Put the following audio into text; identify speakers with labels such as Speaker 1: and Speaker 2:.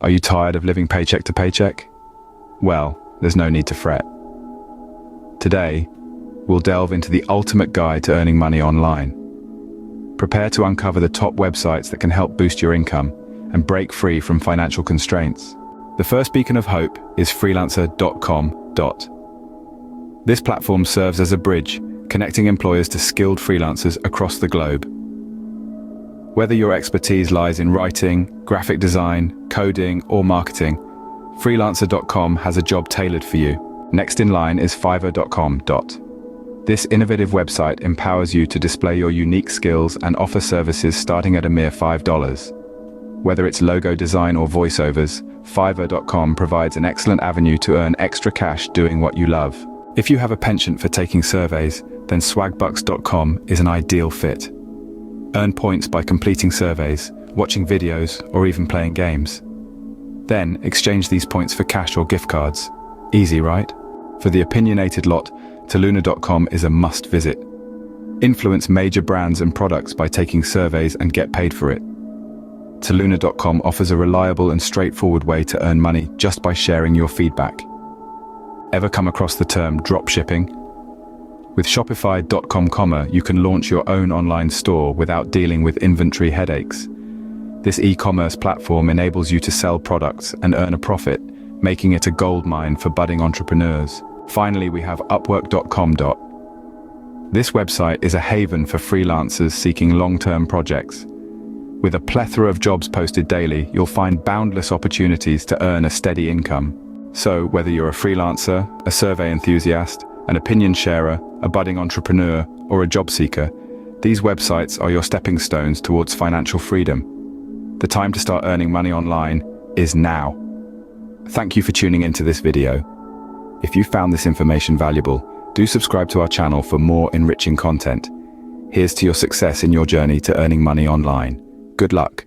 Speaker 1: Are you tired of living paycheck to paycheck? Well, there's no need to fret. Today, we'll delve into the ultimate guide to earning money online. Prepare to uncover the top websites that can help boost your income and break free from financial constraints. The first beacon of hope is Freelancer.com. This platform serves as a bridge, connecting employers to skilled freelancers across the globe. Whether your expertise lies in writing, graphic design, coding, or marketing, Freelancer.com has a job tailored for you. Next in line is Fiverr.com. This innovative website empowers you to display your unique skills and offer services starting at a mere $5. Whether it's logo design or voiceovers, Fiverr.com provides an excellent avenue to earn extra cash doing what you love. If you have a penchant for taking surveys, then Swagbucks.com is an ideal fit. Earn points by completing surveys, watching videos, or even playing games. Then exchange these points for cash or gift cards. Easy, right? For the opinionated lot, Toluna.com is a must visit. Influence major brands and products by taking surveys and get paid for it. Toluna.com offers a reliable and straightforward way to earn money just by sharing your feedback. Ever come across the term dropshipping? With Shopify.com, you can launch your own online store without dealing with inventory headaches. This e-commerce platform enables you to sell products and earn a profit, making it a goldmine for budding entrepreneurs. Finally, we have Upwork.com. This website is a haven for freelancers seeking long-term projects. With a plethora of jobs posted daily, you'll find boundless opportunities to earn a steady income. So, whether you're a freelancer, a survey enthusiast, an opinion sharer, a budding entrepreneur, or a job seeker, these websites are your stepping stones towards financial freedom. The time to start earning money online is now. Thank you for tuning into this video. If you found this information valuable, do subscribe to our channel for more enriching content. Here's to your success in your journey to earning money online. Good luck.